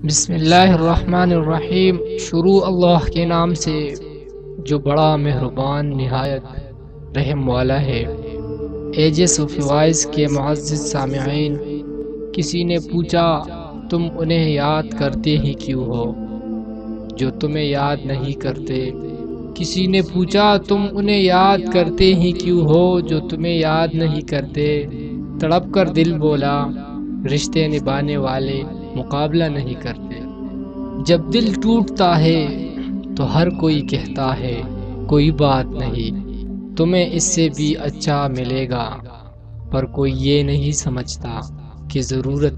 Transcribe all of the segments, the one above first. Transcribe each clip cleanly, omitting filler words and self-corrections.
بسم اللہ الرحمن الرحیم۔ شروع اللہ کے نام سے جو بڑا مہربان نہایت رحم والا ہے۔ ایجز آف وائس کے معزز سامعین، کسی نے پوچھا تم انہیں یاد کرتے ہی کیوں ہو جو تمہیں یاد نہیں کرتے؟ کسی نے پوچھا تم انہیں یاد کرتے ہی کیوں ہو جو تمہیں یاد نہیں کرتے؟ تڑپ کر دل بولا رشتے نبھانے والے مقابلہ نہیں کرتے۔ جب دل ٹوٹتا ہے تو ہر کوئی کہتا ہے کوئی بات نہیں، تمہیں اس سے بھی اچھا ملے گا، پر کوئی یہ نہیں سمجھتا کہ ضرورت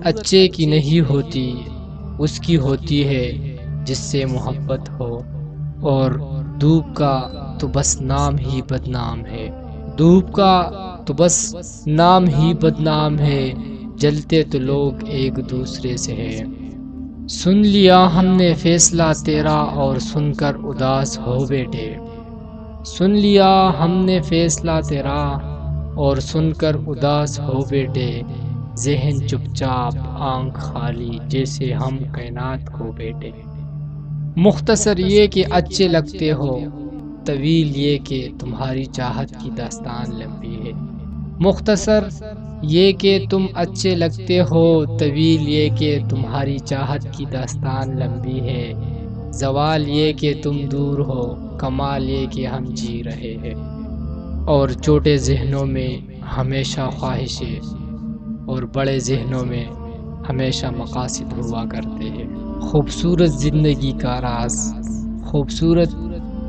اچھے کی نہیں ہوتی، اس کی ہوتی ہے جس سے محبت ہو۔ اور دھوپ کا تو بس نام ہی بدنام ہے، جلتے تو لوگ ایک دوسرے سے ہیں۔ سن لیا ہم نے فیصلہ تیرا اور سن کر اداس ہو بیٹھے، سن لیا ہم نے فیصلہ تیرا اور سن کر اداس ہو بیٹھے، ذہن چپ چاپ آنکھ خالی جیسے ہم کائنات کو بیٹھے۔ مختصر یہ کہ اچھے لگتے ہو، طویل یہ کہ تمہاری چاہت کی داستان لمبی ہے۔ مختصر یہ کہ تم اچھے لگتے ہو، طویل یہ کہ تمہاری چاہت کی داستان لمبی ہے، زوال یہ کہ تم دور ہو، کمال یہ کہ ہم جی رہے ہیں۔ اور چھوٹے ذہنوں میں ہمیشہ خواہشیں اور بڑے ذہنوں میں ہمیشہ مقاصد ہوا کرتے ہیں۔ خوبصورت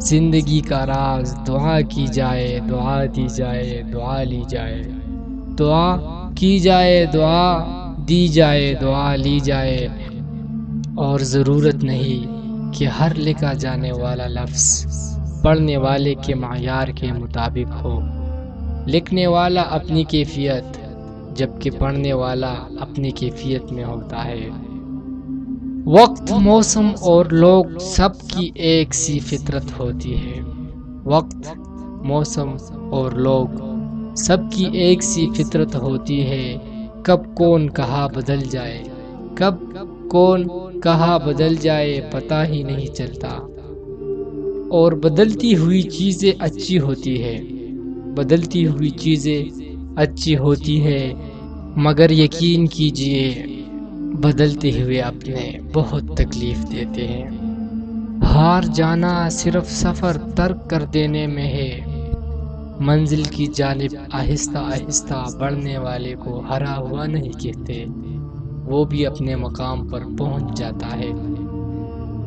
زندگی کا راز دعا کی جائے، دعا دی جائے، دعا لی جائے، دعا کی جائے، دعا دی جائے، دعا لی جائے۔ اور ضرورت نہیں کہ ہر لکھا جانے والا لفظ پڑھنے والے کے معیار کے مطابق ہو۔ لکھنے والا اپنی کیفیت جبکہ پڑھنے والا اپنی کیفیت میں ہوتا ہے۔ وقت، موسم اور لوگ سب کی ایک سی فطرت ہوتی ہے۔ وقت، موسم اور لوگ سب کی ایک سی فطرت ہوتی ہے۔ کب کون کہاں بدل جائے پتہ ہی نہیں چلتا۔ اور بدلتی ہوئی چیزیں اچھی ہوتی ہے، مگر یقین کیجئے بدلتے ہوئے اپنے بہت تکلیف دیتے ہیں۔ ہار جانا صرف سفر ترک کر دینے میں ہے، منزل کی جانب آہستہ آہستہ بڑھنے والے کو ہرا ہوا نہیں کہتے، وہ بھی اپنے مقام پر پہنچ جاتا ہے۔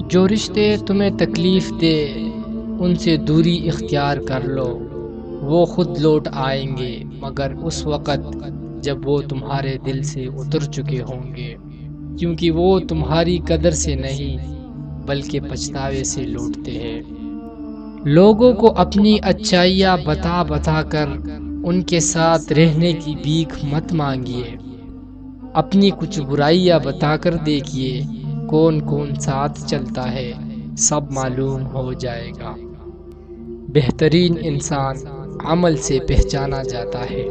جو رشتے تمہیں تکلیف دے ان سے دوری اختیار کر لو، وہ خود لوٹ آئیں گے، مگر اس وقت جب وہ تمہارے دل سے اتر چکے ہوں گے، کیونکہ وہ تمہاری قدر سے نہیں بلکہ پچھتاوے سے لوٹتے ہیں۔ لوگوں کو اپنی اچھائیاں بتا کر ان کے ساتھ رہنے کی بھیک مت مانگیے، اپنی کچھ برائیاں بتا کر دیکھیے کون کون ساتھ چلتا ہے، سب معلوم ہو جائے گا۔ بہترین انسان عمل سے پہچانا جاتا ہے،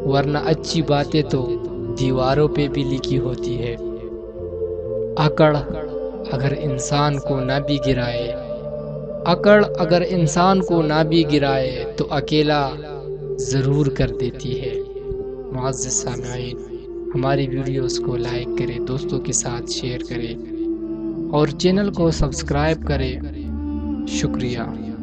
ورنہ اچھی باتیں تو دیواروں پہ بھی لکھی ہوتی ہے۔ اکڑ اگر انسان کو نہ بھی گرائے تو اکیلا ضرور کر دیتی ہے۔ معزز سامعین، ہماری ویڈیوز کو لائک کریں، دوستوں کے ساتھ شیئر کریں اور چینل کو سبسکرائب کریں۔ شکریہ۔